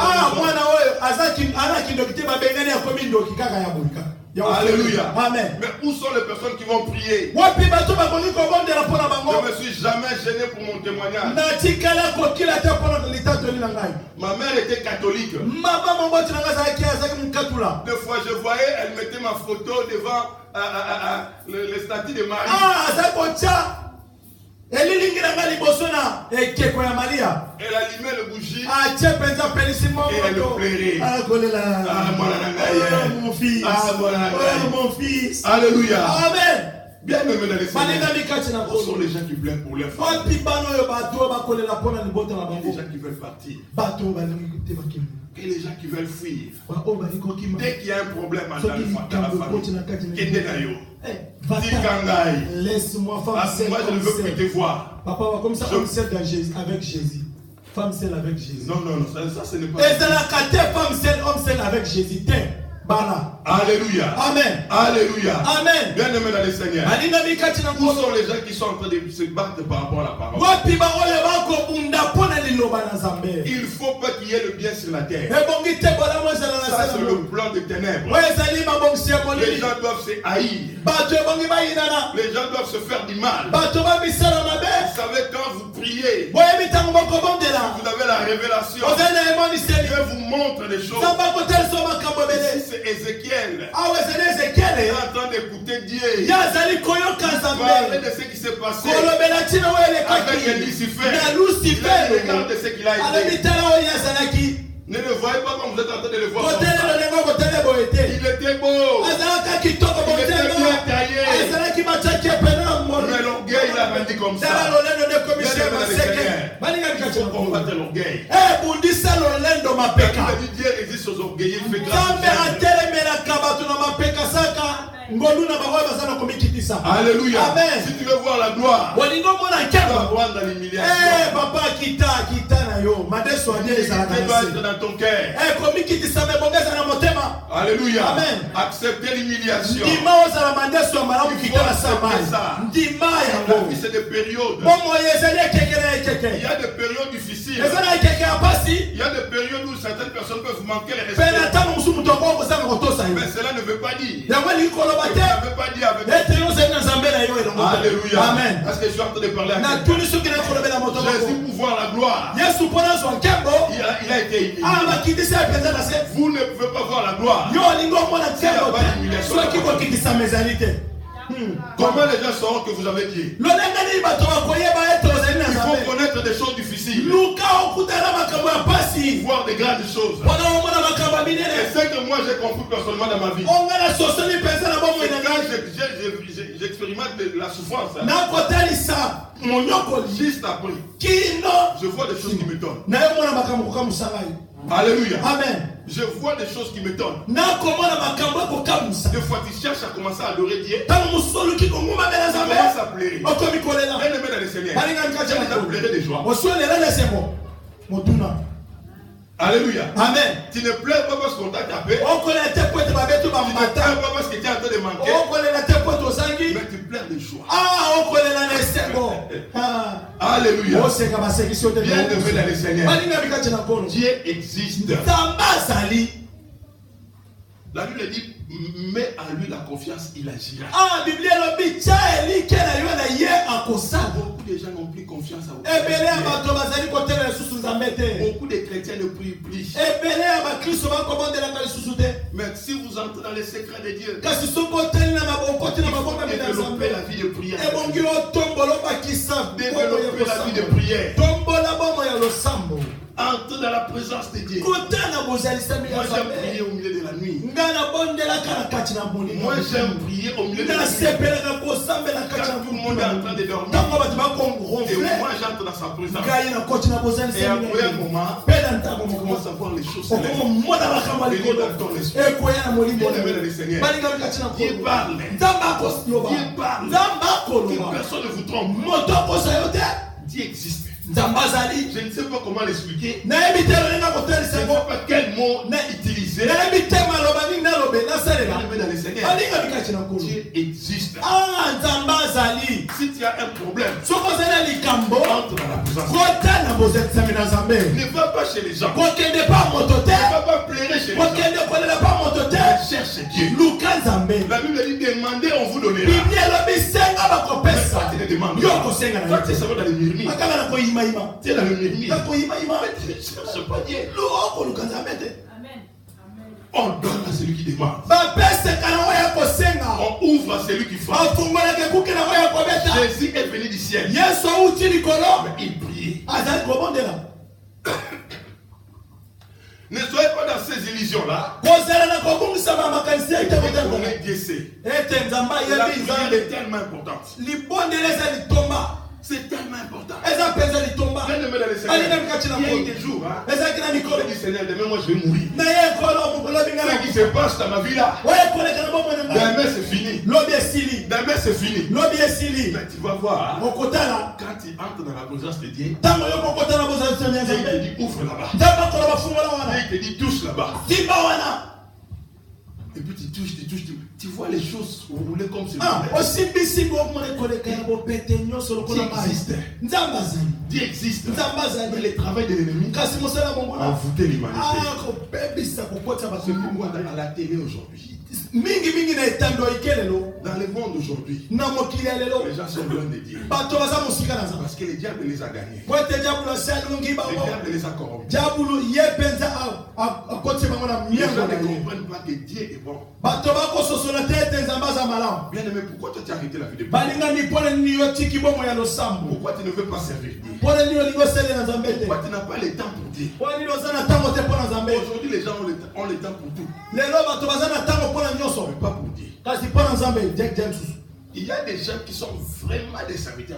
Alléluia. Amen. Mais où sont les personnes qui vont prier? Je ne me suis jamais gêné pour mon témoignage. Ma mère était catholique. Des fois je voyais, elle mettait ma photo devant le statut de Marie. Elle allumait le bougie et elle pleurait. Mon fils. Mon fils. Alléluia. Amen. Bien aimé dans les Seigneurs. Où sont les gens qui pleurent pour leur famille? Les gens qui veulent partir. Et les gens qui veulent fuir. Dès qu'il y a un problème dans la famille, laisse-moi femme seule. Moi je ne veux plus te voir. Papa, comme ça, femme seule avec Jésus. Femme seule avec Jésus. Non, ça ce n'est pas. Et c'est la femme seule, homme seul avec Jésus. Alléluia. Amen. Alléluia. Amen. Bien aimé dans le Seigneur. Où sont les gens qui sont en train de se battre par rapport à la parole? Il ne faut pas qu'il y ait le bien sur la terre. Ça c'est le plan des ténèbres. Les gens doivent se haïr. Les gens doivent se faire du mal. Vous savez, quand vous priez, vous avez la révélation. Dieu vous montre des choses. C'est Ézéchiel. Il est en train d'écouter Dieu. Parler de ce qui s'est passé avec Lucifer. Regarde ce qu'il a été. Ne le voyez pas comme vous êtes en train de le voir. Il était beau. Il était bien taillé. Mais l'orgueil l'a rendu comme ça. Il faut combattre l'orgueil. Dieu résiste aux orgueillés. Il fait grâce. Alléluia. Amen. Si tu veux voir la gloire, tu vas voir dans l'humiliation. Papa, quitte na yo. Madeso Tu dois être dans ton cœur. Alléluia. Amen. Accepter l'humiliation. Il C'est des périodes. Il y a des périodes difficiles. Il y a des périodes où certaines personnes peuvent manquer les respect. Mais cela ne veut pas dire. Ça ne veut pas dire avec. Alléluia. Amen. Parce que je suis en train de parler à quelqu'un. Jésus pour voir la gloire. Il a été humilié. Vous ne pouvez pas voir la gloire. Comment les gens sauront que vous avez Dieu? Il faut connaître des choses difficiles. Voir des grandes choses. Et c'est que moi j'ai compris personnellement dans ma vie. J'expérimente la souffrance. Juste après, je vois des choses qui me donnent. Alléluia. Amen. Je vois des choses qui me donnent. Des fois tu cherches à commencer à adorer Dieu. Tu commences à pleurer. Bien aimé dans le Seigneur. Tu as pleuré de joie. Alléluia. Amen. Tu ne pleures pas parce qu'on t'a tapé. Tu ne pleures pas parce que tu es en train de manquer. Mais tu pleures de joie. Alléluia. Bien aimé dans le Seigneur. Dieu existe. La Bible dit, mets à lui la confiance, il agira. Beaucoup de gens n'ont plus confiance à vous. Beaucoup de chrétiens ne prient plus. Mais si vous entrez dans les secrets de Dieu, développez la vie de prière. Développez la vie de prière. Entre dans la présence de Dieu. Moi j'aime prier au milieu de la nuit. Moi j'aime prier au milieu de la nuit. Quand tout le monde est en train de dormir. Et moi j'entre dans sa présence. Et après un moment, tu commences à voir les choses célestes. Venir dans ton esprit. Bien aimé dans le Seigneur. Dieu parle. Dieu parle. Que personne ne vous trompe. Dieu existe. Je ne sais pas comment l'expliquer. Je ne sais pas quel mot utiliser. Dieu existe. Si tu as un problème, entre dans la présence. Ne va pas chez les gens. Ne va pas pleurer chez les gens. Cherche Dieu. La Bible dit demandez, on vous donnera. Mais toi tu ne demandes pas. Toi tu es seulement dans les murmures. Tu es dans le murmure. Tu ne cherches pas Dieu. On donne à celui qui demande. On ouvre à celui qui frappe. Jésus est venu du ciel. Mais il priait. Ne soyez pas dans ces illusions-là. Dieu sait. La prière est tellement importante. C'est tellement important. Bien aimé dans le Seigneur. Il y a eu des jours, je dis Seigneur, demain moi je vais mourir. Ce qui se passe dans ma vie là, demain c'est fini. Demain c'est fini. Mais tu vas voir, quand tu entres dans la présence de Dieu, Dieu te dit ouvre là-bas. Dieu te dit touche là-bas. Et puis tu touches, tu vois les choses rouler comme ce Dieu existe. Mais le travail de l'ennemi a envoûté l'humanité. C'est pourquoi à la télé aujourd'hui. Dans le monde aujourd'hui, les gens sont loin de Dieu. Parce que le diable les a gagnés. Le diable les a corrompus. Les gens ne comprennent pas que Dieu est bon. Bien aimé, pourquoi tu as arrêté la vie de prière? Pourquoi tu ne veux pas servir Dieu? Pourquoi tu n'as pas le temps pour Dieu? Aujourd'hui, les gens ont le temps pour tout. Mais pas pour Dieu. Il y a des gens qui sont vraiment des serviteurs.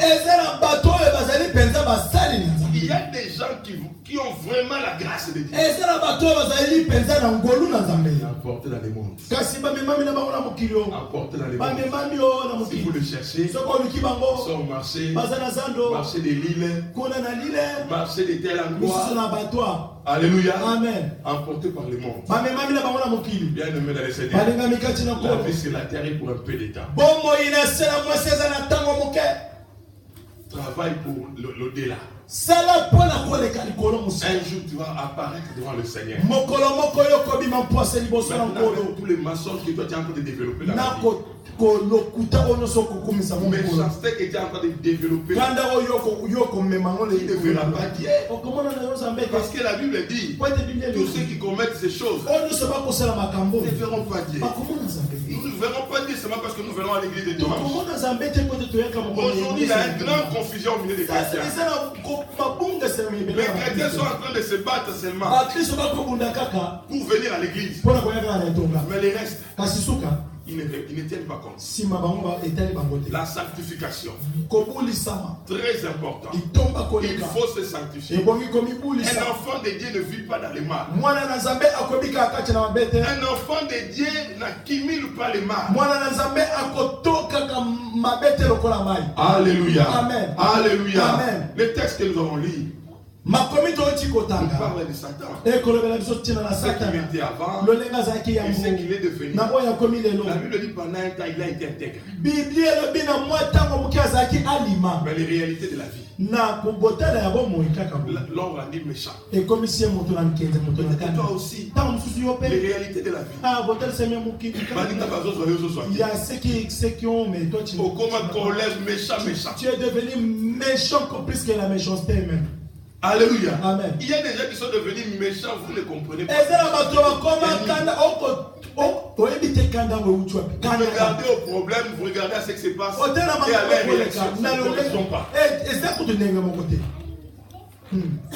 Il y a des gens qui ont vraiment la grâce de Dieu. Emportés dans les mondes. Emportés dans les mondes. Si vous le cherchez, sur le marché, marché de l'île, marché de tel endroit. Alléluia. Amen. Emporté par le monde. Bien aimé dans les Seigneurs. La vie sur la terre est pour un peu de temps. Travaille pour l'au-delà. Un jour tu vas apparaître devant le Seigneur. Maintenant, tous les mensonges que toi tu es en train de développer dans la vie. Méchanceté que tu es en train de développer. Tu ne verras pas Dieu. Parce que la Bible dit, tous ceux qui commettent ces choses ne verront pas Dieu. Nous ne verrons pas Dieu seulement parce que nous venons à l'église de dimanche. Aujourd'hui, il y a une grande confusion au milieu des chrétiens. Les chrétiens sont en train de se battre seulement pour venir à l'église. Mais les restes, ils ne tiennent pas compte. La sanctification, très important. Il faut se sanctifier. Un enfant de Dieu ne vit pas dans le mal. Un enfant de Dieu n'accumule pas le mal. Alléluia. Amen. Alléluia. Amen. Le texte que nous avons lu, il parle de Satan. Ce qu'il était avant et ce qu'il est devenu. La Bible dit pendant un temps, il a été intègre. Mais les réalités de la vie l'ont rendu méchant. Et toi aussi, les réalités de la vie. Il y a ceux qui ont, mais toi tu es devenu méchant plus que la méchanceté même. Alléluia. Amen. Il y a des gens qui sont devenus méchants, vous ne les comprenez pas. Vous regardez au problème, vous regardez à ce qui se passe et à leur réaction. Ils ne correspondent pas.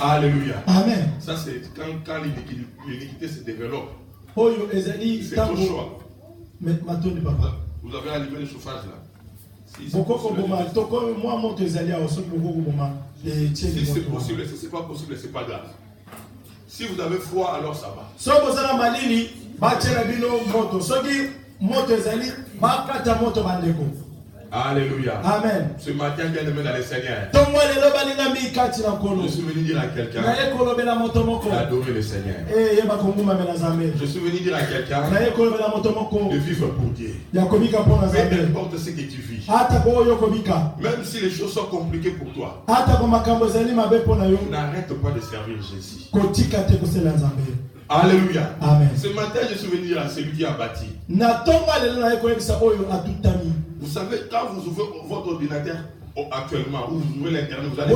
Alléluia. Amen. Ça c'est quand l'iniquité se développe. C'est trop choix. Vous avez allumé le chauffage là. Si c'est possible, si c'est pas possible, c'est pas grave. Si vous avez froid, alors ça va. Alléluia. Amen. Ce matin, bien aimé dans les Seigneurs, je suis venu dire à quelqu'un d'adorer le Seigneur. Je suis venu dire à quelqu'un de vivre pour Dieu. Peu importe ce que tu vis, même si les choses sont compliquées pour toi, n'arrête pas de servir Jésus. Alléluia. Amen. Ce matin, je suis venu dire à celui qui a bâti. Vous savez, quand vous ouvrez votre ordinateur actuellement, ou vous ouvrez l'internet, vous allez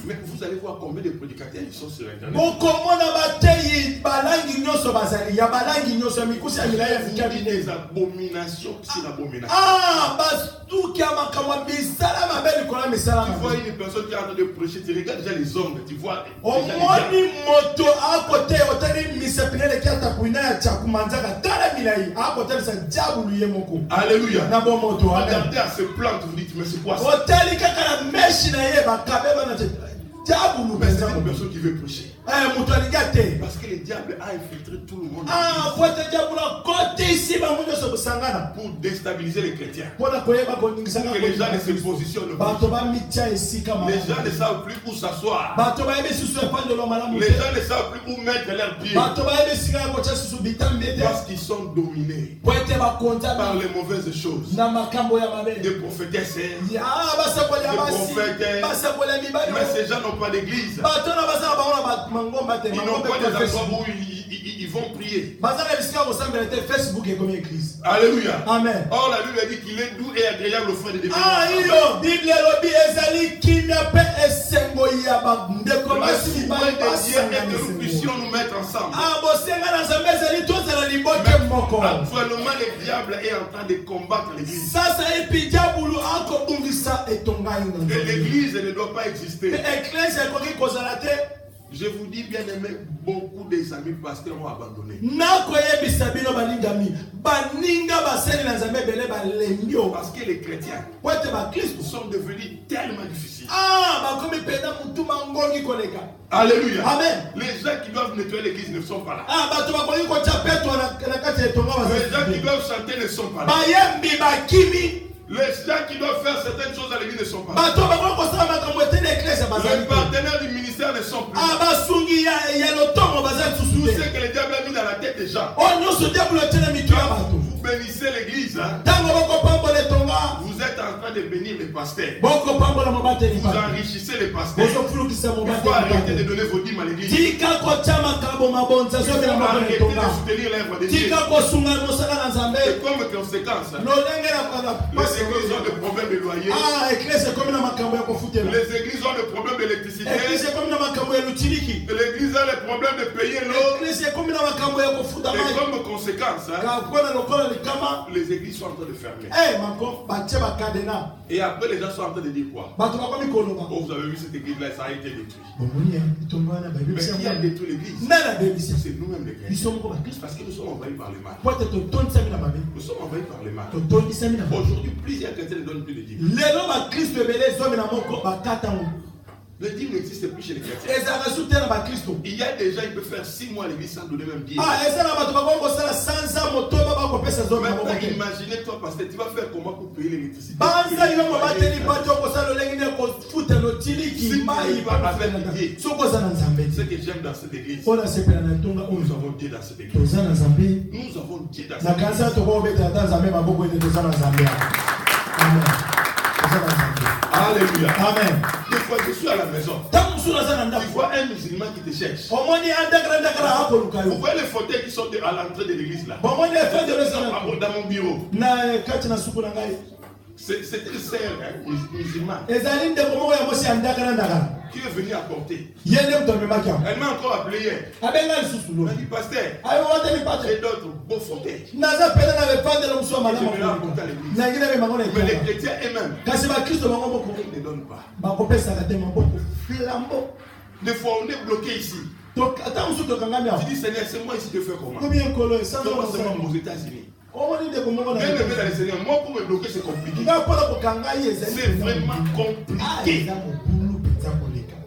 mais vous allez voir combien de prédicateurs ils sont sur internet. Des abominations sur abominations. Tu vois une personne qui est en train de prêcher, tu regardes déjà les ongles, tu vois. Alléluia. Regardez à ce plan, vous dites, mais c'est quoi ça? C'est une personne qui veut prêcher. Parce que le diable a infiltré tout le monde pour déstabiliser les chrétiens. Pour que les gens ne se positionnent pas. Les gens ne savent plus où s'asseoir. Les gens ne savent plus où mettre leurs pieds. Parce qu'ils sont dominés par les mauvaises choses. Des prophétesses, des prophètes. Mais ces gens n'ont pas d'église. Ils n'ont pas des endroits où ils vont prier. Alléluia. Amen. Or la Bible dit qu'il est doux et agréable au frère de Dieu. Que nous puissions nous mettre ensemble. Actuellement, le diable est en train de combattre l'église. Et l'église ne doit pas exister. Je vous dis, bien aimé, beaucoup des amis pasteurs ont abandonné. Parce que les chrétiens sont devenus tellement difficiles. Alléluia. Amen. Les gens qui doivent nettoyer l'église ne sont pas là. Les gens qui doivent chanter ne sont pas là. Les gens qui doivent faire certaines choses à l'église ne sont pas là. Les partenaires du ministère ne sont plus là. Tout ce que le diable a mis dans la tête des gens. Vous bénissez l'église. Hein? Vous êtes en train de bénir les pasteurs. Vous enrichissez les pasteurs. Il faut arrêter de donner vos dîmes à l'église. Il faut arrêter de soutenir l'œuvre de Dieu. Et comme conséquence, les églises ont des problèmes de loyer. Les églises ont des problèmes d'électricité. L'église a des problèmes de payer l'eau. Et comme conséquence, les églises sont en train de fermer. Et après, les gens sont en train de dire quoi? Oh, vous avez vu cette église-là, ça a été détruit. Mais qui a détruit l'église? C'est nous-mêmes les chrétiens. Parce que nous sommes envahis par le mal. Nous sommes envahis par le mal. Aujourd'hui, plusieurs chrétiens ne donnent plus de dîmes. Le dîme n'existe plus chez les chrétiens. Il y a des gens qui peuvent faire 6 mois à l'église sans donner même dîme. Maintenant, imaginez-toi, pasteur, tu vas faire comment pour payer l'électricité? Ce que j'aime dans cette église, nous avons Dieu dans cette église. Nous avons Dieu dans cette église. Alléluia. Amen. Des fois, je suis à la maison. Tu vois un musulman qui te cherche. Vous voyez les fauteuils qui sont à l'entrée de l'église là. Dans mon bureau. C'était une sœur musulmane qui est venue apporter. Elle m'a encore appelé hier. Elle m'a dit, pasteur, j'ai d'autres beaux fauteuils. Je vais apporter à l'église. Mais les chrétiens eux-mêmes, ils ne donnent pas. Des fois, on est bloqué ici. Tu dis, Seigneur, c'est moi ici qui fais comment? C'est moi seulement aux États-Unis. Bien aimé dans le Seigneur, moi pour me bloquer c'est compliqué. C'est vraiment compliqué.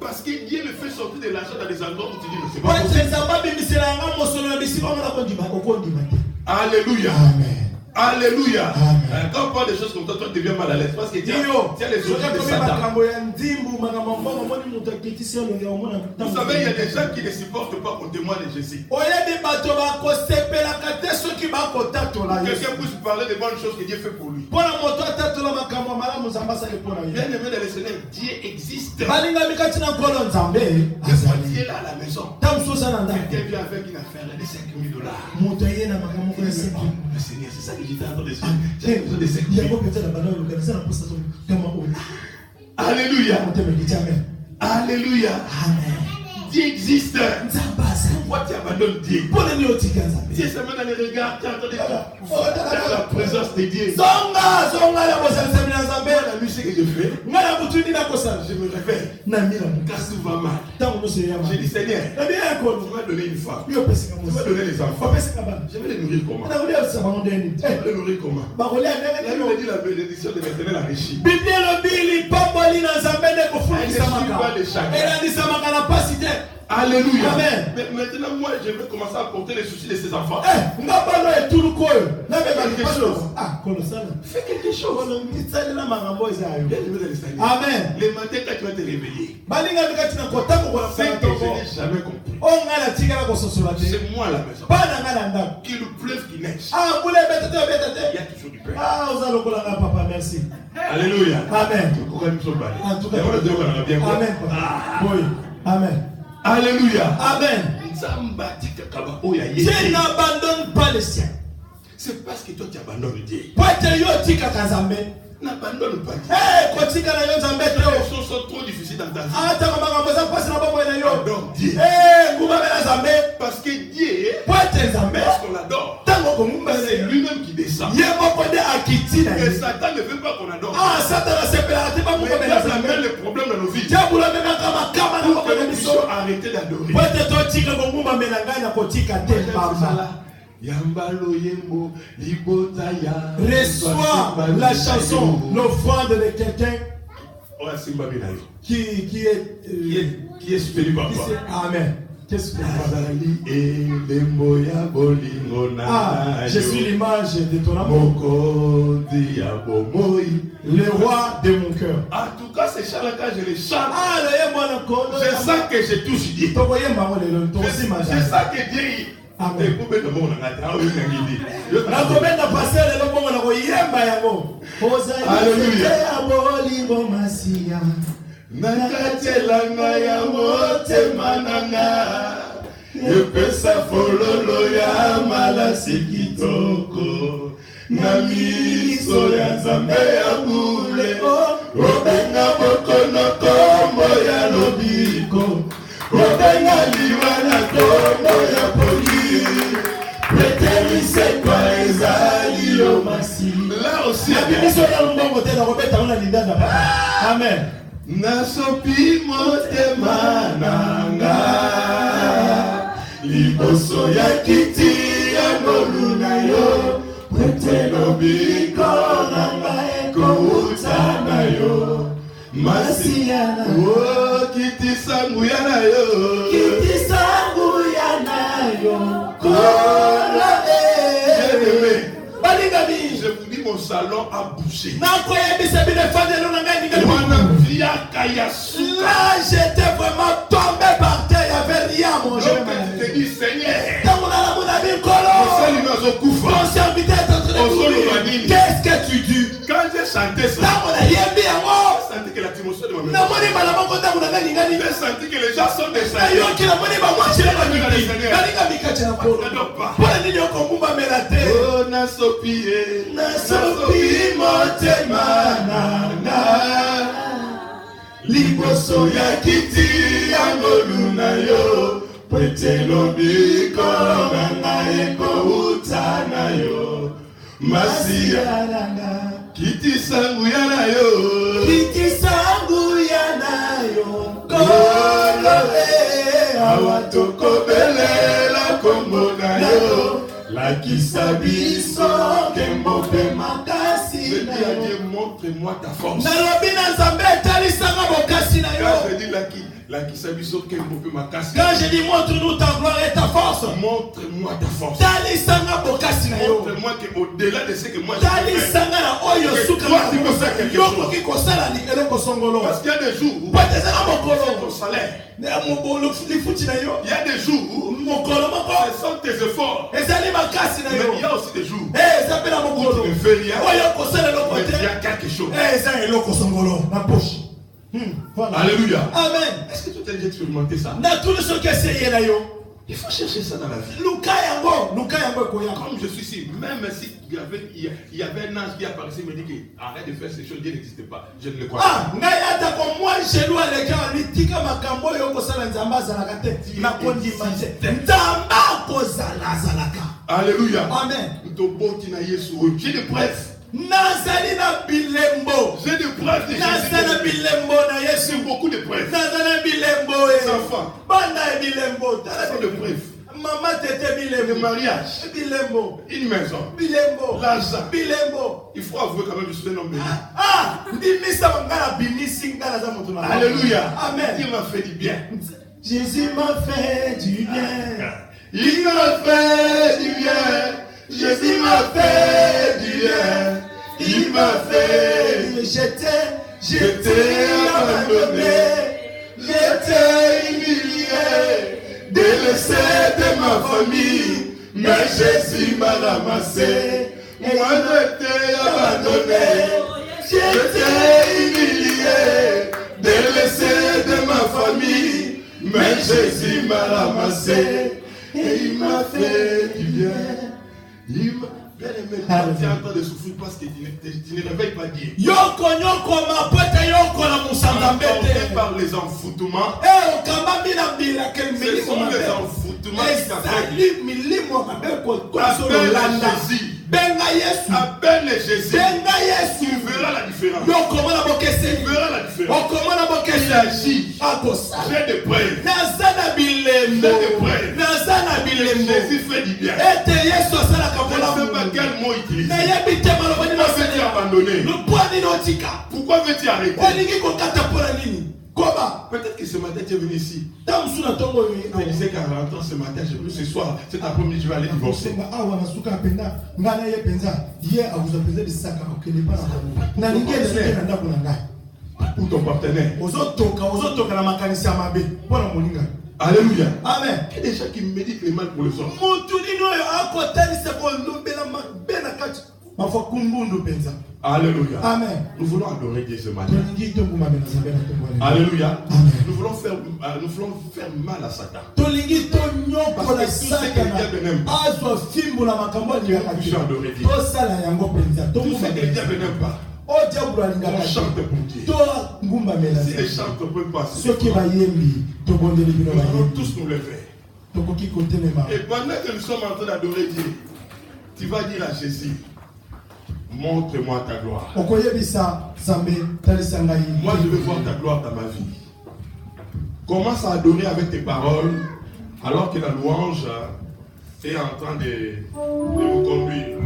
Parce que Dieu me fait sortir de l'argent dans des endroits où tu dis mais c'est pas possible. Alléluia. Amen. Alléluia. Quand on parle des choses comme ça, toi tu deviens mal à l'aise. Parce que tu as les origines de Satan. Vous savez, il y a des gens qui ne supportent pas qu'on témoigne de Jésus. Quelqu'un puisse parler des bonnes choses que Dieu fait pour lui. Bien aimé dans le Seigneur, Dieu existe. Dieu est là à la maison. Quelqu'un vient avec une affaire de $5 000. Le Seigneur, c'est ça que j'étais en train de dire. J'ai besoin de 5 000. Alléluia. Alléluia. Dieu existe. Pourquoi tu abandonnes Dieu? Dieu se met dans les regards. Tu es en train de dire dans la présence de Dieu. La nuit, ce que je fais, je me réveille. Car tout va mal. J'ai dit, Seigneur, tu m'as donné une femme. Tu m'as donné les enfants. Je vais les nourrir comment? Je vais les nourrir comment? La Bible dit la bénédiction de l'Éternel enrichit. Elle ne suit pas les chagrins. Alléluia. Amen. Mais maintenant, moi, je vais commencer à porter les soucis de ses enfants. Fais quelque chose. Amen. Les matins, quand tu vas te réveiller, c'est que je n'ai jamais compris. C'est moi à la maison. Qu'il pleuve, qu'il neige. Il y a toujours du pain. Alléluia. Amen. Amen. Alléluia. Amen. Dieu n'abandonne pas les siens. C'est parce que toi tu abandonnes Dieu. N'abandonne pas Dieu. Les choses sont trop difficiles dans ta vie. Adore Dieu. Parce que Dieu, lorsqu'on l'adore, c'est lui-même qui descend. Et Satan ne veut pas qu'on adore. Mais Dieu amène les problèmes dans nos vies. Pour que nous puissions arrêter d'adorer. Reçois la chanson, l'offrande de quelqu'un qui est spirituel par toi. Amen. Qu'est-ce que je suis l'image de ton amour. Le roi de mon cœur. En tout cas, ces chants-là, quand je les chante, je sens que je touche Dieu. Je sens que Dieu. Alléluia. Nakatelanga ya motema nanga epesa fololo ya malasi kitoko na miso ya Nzambe ya bule obenga bokono kombo ya lobiko obenga liwa na kombo ya poli preterise kwa ezali yo masi là aussi abiso na mbongo te na kobeta ona lindanga papa amen. Nasopi motema nanga liboso ya kiti ya moluna yo pretelo biko nanga ekouta na yo masiana oh kiti sangu ya na yo kola je vous dis mon salon a bougé. Là j'étais vraiment tombé par terre, il n'y avait rien à manger. Donc tu te dis Seigneur, qu'est-ce que tu dis? quand j'ai chanté ça, j'ai senti que l'atmosphère de ma maison, j'ai senti que les gens sont descendus. Oh nasopi motema nanga liboso ya kiti ya moluna yo pretelo biko nanga ekouta na yo masiana kiti sangu ya na yo kolo awatokobelela kombo na yo lakisa biso kembo pe makasi na yo. Montre-moi ta force. Quand je dis lakisa biso kembo pe makasi. Quand je dis montre-nous ta gloire et ta force. Montre-moi ta force. Montre-moi que au-delà de ce que moi je fais, toi tu peux faire quelque chose. Parce qu'il y a des jours où ton salaire. Il y a des jours où ce sont tes efforts. Mais il y a aussi des jours où tu ne fais rien. Mais il y a quelque chose. Alléluia. Amen. Est-ce que tu as déjà expérimenté ça? Il faut chercher ça dans la vie. Comme je suis ici, même si il y avait un ange qui apparaissait et me dit que arrête de faire ces choses, Dieu n'existe pas. Je ne le crois pas. Alléluia. Amen. J'ai des preuves. J'ai des preuves de Jésus. J'ai beaucoup de preuves. Les enfants. Ce sont des preuves. Le mariage. Une maison. L'argent. Il faut avouer quand même que je suis un homme béni. Alléluia. Amen. Il m'a fait du bien. Jésus m'a fait du bien. Il m'a fait du bien. Jésus m'a fait du bien. Il m'a fait. J'étais abandonné. J'étais humilié. Délaissé de ma famille. Mais Jésus m'a ramassé. Moi j'étais abandonné. J'étais humilié. Délaissé de ma famille. Mais Jésus m'a ramassé. Et il m'a fait du bien. Il m'a bien aimé. Tu es en train de souffrir parce que tu ne réveilles pas Dieu. Emporté par les envoûtements. Ce sont les envoûtements qui t'affectent. Appelle Jésus. Tu verras la différence. Tu verras la différence. Il agit. J'ai des preuves. J'ai des preuves. Jésus fait du bien. Je ne sais pas quel mot utiliser. Pourquoi veux-tu abandonner? Pourquoi veux-tu arrêter? Peut-être que ce matin tu es venu ici. Tu disais qu'en rentrant ce matin, j'ai vu ce soir, cet après-midi, je vais aller divorcer. Pour ton partenaire. Alléluia. Amen. Il y a des gens qui méditent les mal pour les hommes. Alléluia. Amen. Nous voulons adorer Dieu ce matin. Alléluia. Amen. Nous voulons faire mal à Satan. Parce que tout ce que le diable n'aime pas. Nous puissions adorer Dieu. Tout ce que le diable n'aime pas. On chante pour Dieu. Si les chants ne peuvent pas, nous allons tous nous lever. Et pendant que nous sommes en train d'adorer Dieu, tu vas dire à Jésus, montre-moi ta gloire. Moi, je veux voir ta gloire dans ma vie. Commence à adorer avec tes paroles, alors que la louange est en train de nous conduire.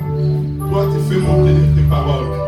Toi, tu fais monter tes paroles.